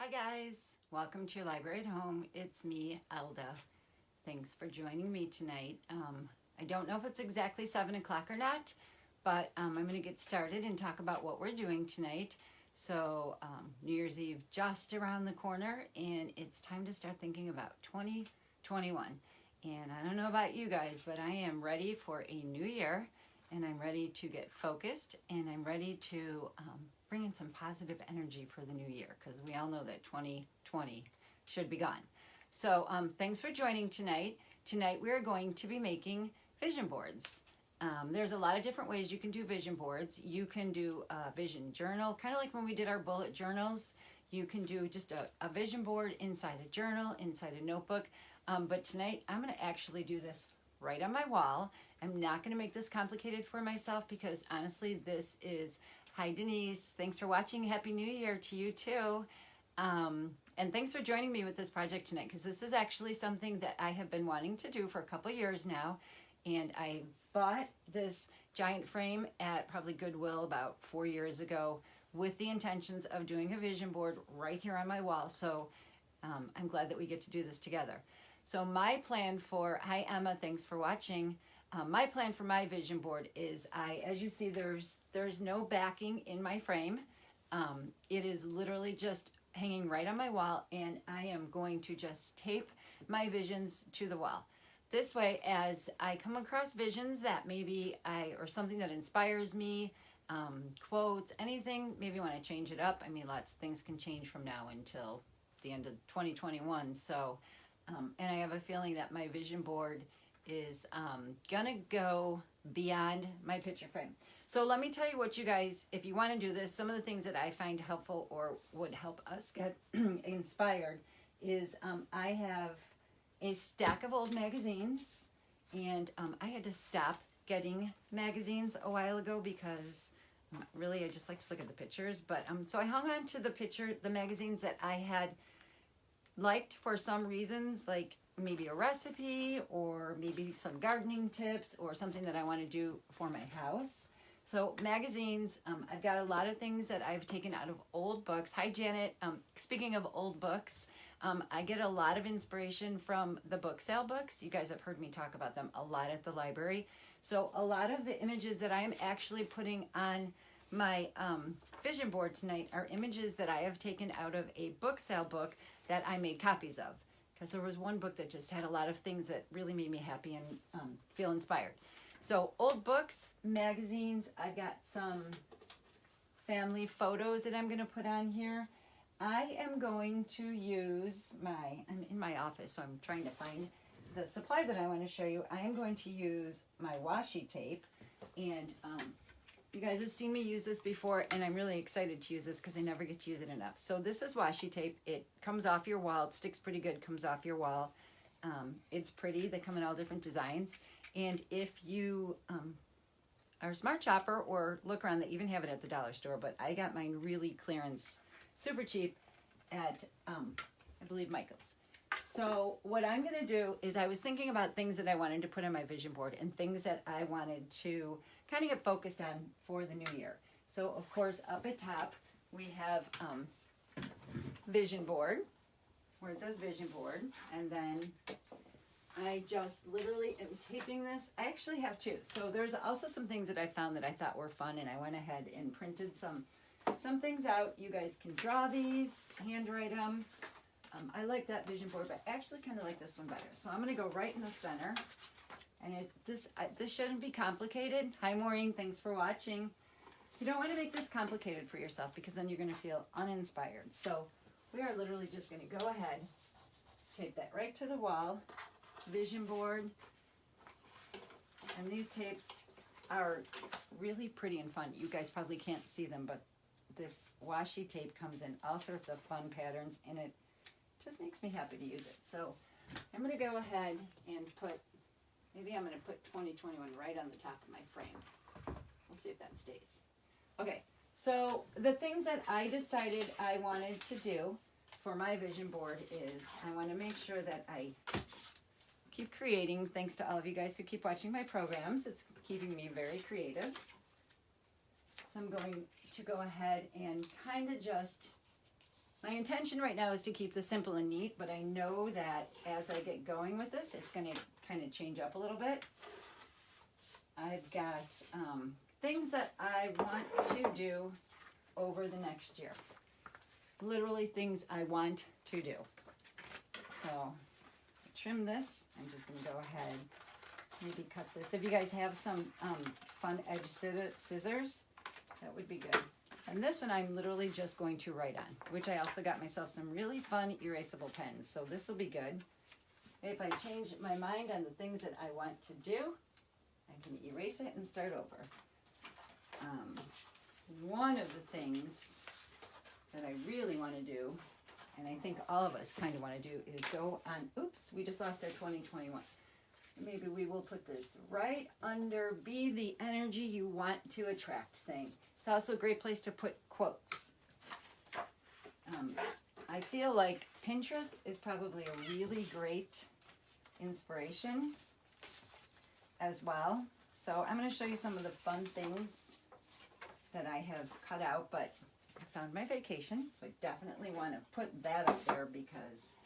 Hi guys, welcome to your library at home. It's me, Elda. Thanks for joining me tonight. I don't know if it's exactly 7 o'clock or not, but I'm going to get started and talk about what we're doing tonight. So New Year's Eve just around the corner, and it's time to start thinking about 2021. And I don't know about you guys, but I am ready for a new year, and I'm ready to get focused, and I'm ready to bring in some positive energy for the new year, because we all know that 2020 should be gone. So thanks for joining tonight. Tonight we are going to be making vision boards. There's a lot of different ways you can do vision boards. You can do a vision journal, kind of like when we did our bullet journals. You can do just a vision board inside a journal, inside a notebook. But tonight I'm going to actually do this right on my wall. I'm not going to make this complicated for myself because honestly this is, hi Denise, thanks for watching. Happy New Year to you too. And thanks for joining me with this project tonight, because this is actually something that I have been wanting to do for a couple years now. And I bought this giant frame at probably Goodwill about 4 years ago with the intentions of doing a vision board right here on my wall. So I'm glad that we get to do this together. So my plan for, hi Emma, thanks for watching. My plan for my vision board is, as you see, there's no backing in my frame. It is literally just hanging right on my wall, and I am going to just tape my visions to the wall. This way, as I come across visions that maybe or something that inspires me, quotes, anything, maybe want to change it up. I mean, lots of things can change from now until the end of 2021. So, and I have a feeling that my vision board is gonna go beyond my picture frame. So let me tell you what you guys, if you want to do this, some of the things that I find helpful or would help us get inspired is I have a stack of old magazines, and I had to stop getting magazines a while ago because really I just like to look at the pictures. But so I hung on to the magazines that I had liked for some reasons, like maybe a recipe or maybe some gardening tips or something that I want to do for my house. So magazines, I've got a lot of things that I've taken out of old books. Hi Janet, speaking of old books, I get a lot of inspiration from the book sale books. You guys have heard me talk about them a lot at the library. So a lot of the images that I am actually putting on my vision board tonight are images that I have taken out of a book sale book that I made copies of. Because there was one book that just had a lot of things that really made me happy and feel inspired. So old books, magazines, I've got some family photos that I'm going to put on here. I am going to use I'm in my office, so I'm trying to find the supply that I want to show you. I am going to use my washi tape, and you guys have seen me use this before, and I'm really excited to use this because I never get to use it enough. So this is washi tape. It comes off your wall. It sticks pretty good, comes off your wall. It's pretty. They come in all different designs. And if you are a smart shopper or look around, they even have it at the dollar store, but I got mine really clearance, super cheap at, I believe, Michael's. So what I'm going to do is I was thinking about things that I wanted to put on my vision board and things that I wanted to kind of get focused on for the new year. So of course up at top we have vision board, where it says vision board, and then I just literally am taping this. I actually have two. So there's also some things that I found that I thought were fun, and I went ahead and printed some things out. You guys can draw these, handwrite them. I like that vision board, but I actually kind of like this one better. So I'm going to go right in the center. And this shouldn't be complicated. Hi Maureen, thanks for watching. You don't want to make this complicated for yourself because then you're going to feel uninspired. So we are literally just going to go ahead, tape that right to the wall, vision board. And these tapes are really pretty and fun. You guys probably can't see them, but this washi tape comes in all sorts of fun patterns, and it just makes me happy to use it. So I'm going to go ahead and maybe I'm going to put 2021 right on the top of my frame. We'll see if that stays. Okay, so the things that I decided I wanted to do for my vision board is I want to make sure that I keep creating, thanks to all of you guys who keep watching my programs. It's keeping me very creative. So I'm going to go ahead and kind of just My intention right now is to keep this simple and neat, but I know that as I get going with this, it's going to kind of change up a little bit. I've got things that I want to do over the next year. Literally things I want to do. So trim this. I'm just going to go ahead, maybe cut this. If you guys have some fun edge scissors, that would be good. And this one I'm literally just going to write on, which I also got myself some really fun erasable pens. So this will be good. If I change my mind on the things that I want to do, I can erase it and start over. One of the things that I really want to do, and I think all of us kind of want to do, is go on, oops, we just lost our 2021. Maybe we will put this right under be the energy you want to attract saying. It's also a great place to put quotes. I feel like Pinterest is probably a really great inspiration as well. So I'm going to show you some of the fun things that I have cut out, but I found my vacation, so I definitely want to put that up there because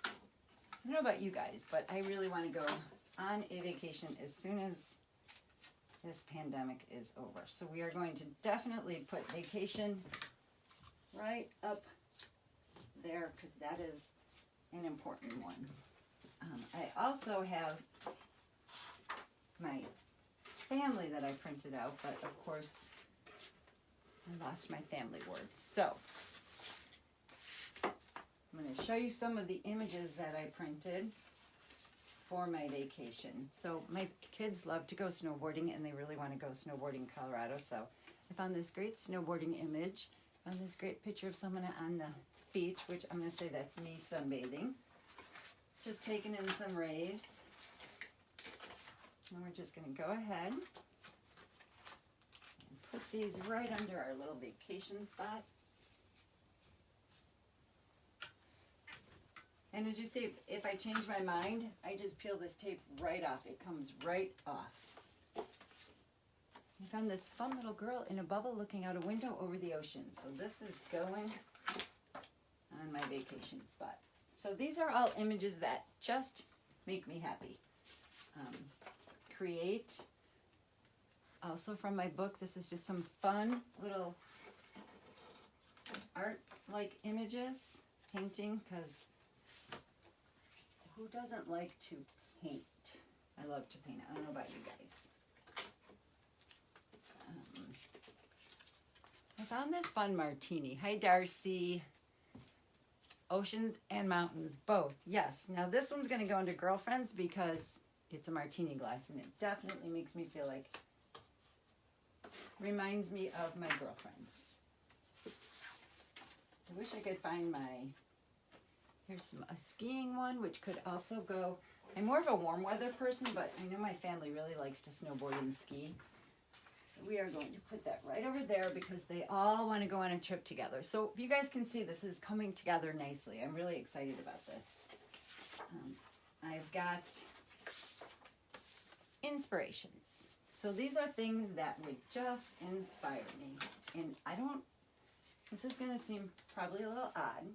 I don't know about you guys, but I really want to go on a vacation as soon as this pandemic is over. So we are going to definitely put vacation right up there because that is an important one. I also have my family that I printed out, but of course I lost my family words. So I'm going to show you some of the images that I printed for my vacation. So my kids love to go snowboarding and they really want to go snowboarding in Colorado. So I found this great snowboarding image. Found this great picture of someone on the beach, which I'm going to say that's me sunbathing. Just taking in some rays. And we're just going to go ahead and put these right under our little vacation spot. And as you see, if I change my mind, I just peel this tape right off. It comes right off. I found this fun little girl in a bubble looking out a window over the ocean. So this is going on my vacation spot. So these are all images that just make me happy. Create. Also from my book, this is just some fun little art-like images, painting, because who doesn't like to paint? I love to paint. I don't know about you guys. I found this fun martini. Hi, Darcy. Oceans and mountains, both. Yes. Now this one's going to go into girlfriends because it's a martini glass, and it definitely makes me feel like, reminds me of my girlfriends. I wish I could find here's a skiing one, which could also go, I'm more of a warm weather person, but I know my family really likes to snowboard and ski. So we are going to put that right over there because they all want to go on a trip together. So you guys can see this is coming together nicely. I'm really excited about this. I've got inspirations. So these are things that would just inspire me. And this is going to seem probably a little odd,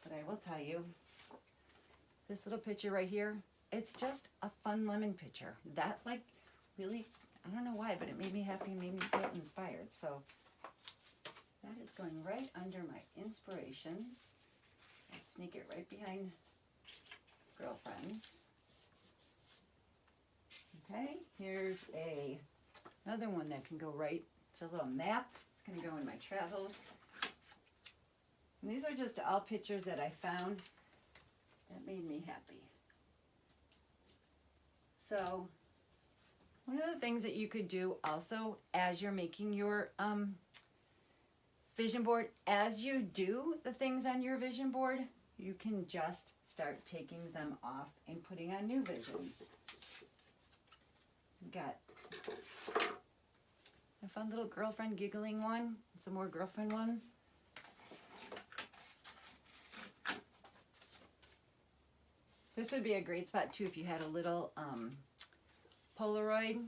but I will tell you, this little picture right here, it's just a fun lemon picture. That really, I don't know why, but it made me happy and made me feel inspired. So that is going right under my inspirations. I'll sneak it right behind girlfriends. Okay, here's another one that can go right. It's a little map. It's going to go in my travels. And these are just all pictures that I found that made me happy. So one of the things that you could do also as you're making your vision board, as you do the things on your vision board, you can just start taking them off and putting on new visions. Got a fun little girlfriend giggling one, and some more girlfriend ones. This would be a great spot too if you had a little Polaroid,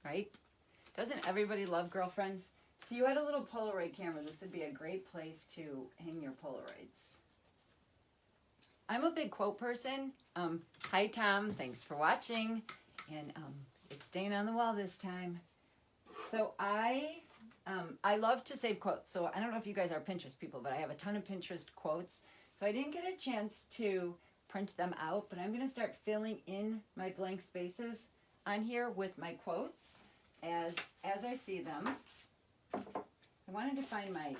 right? Doesn't everybody love girlfriends? If you had a little Polaroid camera, this would be a great place to hang your Polaroids. I'm a big quote person. Hi, Tom. Thanks for watching. And it's staying on the wall this time. So I love to save quotes. So I don't know if you guys are Pinterest people, but I have a ton of Pinterest quotes. So I didn't get a chance to print them out, but I'm going to start filling in my blank spaces on here with my quotes as I see them. I wanted to find my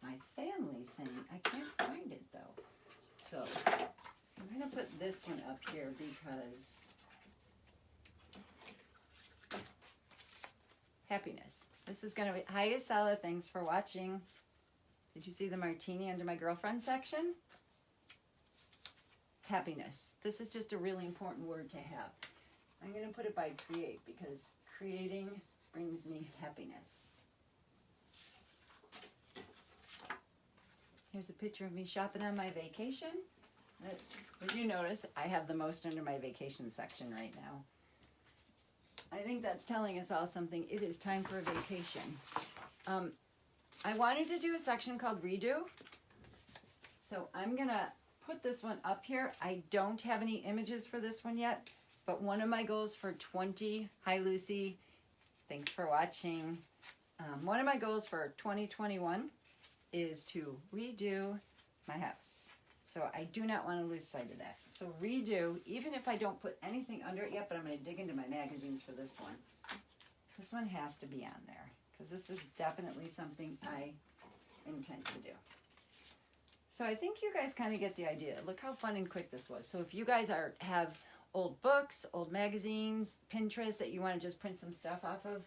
my family saying. I can't find it though. So I'm going to put this one up here because happiness. This is going to be, hi Isella, thanks for watching. Did you see the martini under my girlfriend section? Happiness. This is just a really important word to have. I'm going to put it by create because creating brings me happiness. Here's a picture of me shopping on my vacation. As you notice, I have the most under my vacation section right now. I think that's telling us all something. It is time for a vacation. I wanted to do a section called Redo. So I'm going to put this one up here. I don't have any images for this one yet, but one of my goals for hi Lucy, thanks for watching. One of my goals for 2021 is to redo my house. So I do not want to lose sight of that. So redo, even if I don't put anything under it yet, but I'm going to dig into my magazines for this one. This one has to be on there because this is definitely something I intend to do. So I think you guys kind of get the idea. Look how fun and quick this was. So if you guys have old books, old magazines, Pinterest that you want to just print some stuff off of,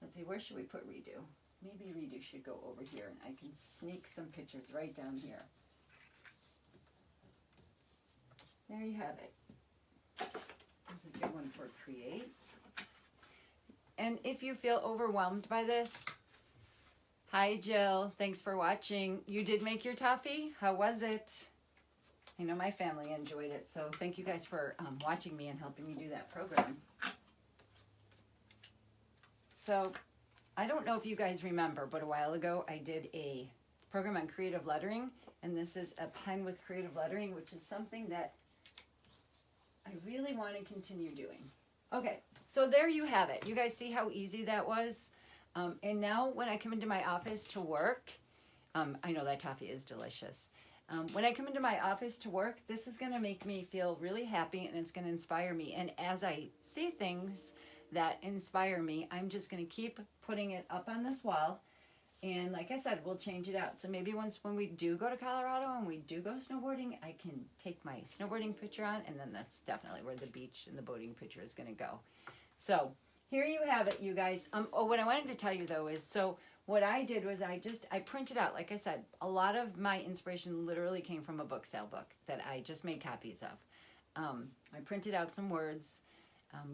let's see, where should we put redo? Maybe redo should go over here and I can sneak some pictures right down here. There you have it. There's a good one for create. And if you feel overwhelmed by this, hi Jill, thanks for watching. You did make your toffee? How was it? I know my family enjoyed it, so thank you guys for watching me and helping me do that program. So I don't know if you guys remember, but a while ago I did a program on creative lettering, and this is a pen with creative lettering, which is something that I really want to continue doing. Okay, so there you have it. You guys see how easy that was? And now when I come into my office to work, I know that toffee is delicious. When I come into my office to work, this is going to make me feel really happy and it's going to inspire me. And as I see things that inspire me, I'm just going to keep putting it up on this wall. And like I said, we'll change it out. So maybe when we do go to Colorado and we do go snowboarding, I can take my snowboarding picture on, and then that's definitely where the beach and the boating picture is going to go. So here you have it, you guys. What I wanted to tell you though is, so what I did was I printed out, like I said, a lot of my inspiration literally came from a book sale book that I just made copies of. I printed out some words.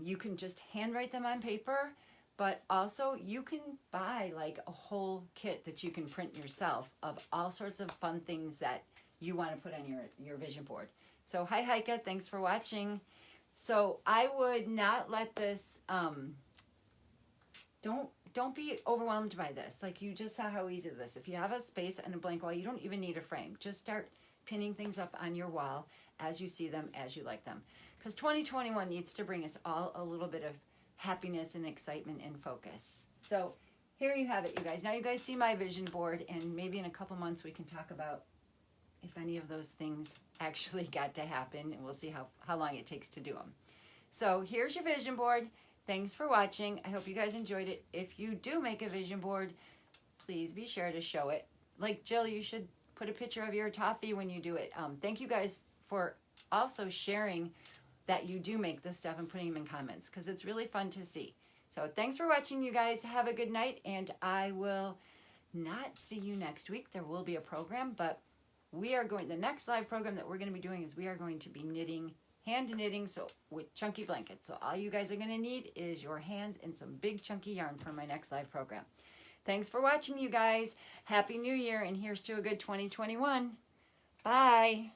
You can just handwrite them on paper, but also you can buy like a whole kit that you can print yourself of all sorts of fun things that you want to put on your vision board. So hi Heike, thanks for watching. So I would not let this, don't be overwhelmed by this. Like you just saw how easy this. If you have a space and a blank wall, you don't even need a frame. Just start pinning things up on your wall as you see them, as you like them. Because 2021 needs to bring us all a little bit of happiness and excitement and focus. So here you have it, you guys. Now you guys see my vision board, and maybe in a couple months we can talk about if any of those things actually got to happen, and we'll see how long it takes to do them. So here's your vision board. Thanks for watching. I hope you guys enjoyed it. If you do make a vision board, please be sure to show it. Like Jill, you should put a picture of your toffee when you do it. Thank you guys for also sharing that you do make this stuff and putting them in comments, because it's really fun to see. So thanks for watching, you guys. Have a good night, and I will not see you next week. There will be a program, but the next live program that we're going to be doing is we are going to be knitting, hand knitting, so with chunky blankets. So all you guys are going to need is your hands and some big chunky yarn for my next live program. Thanks for watching, you guys. Happy New Year, and here's to a good 2021. Bye.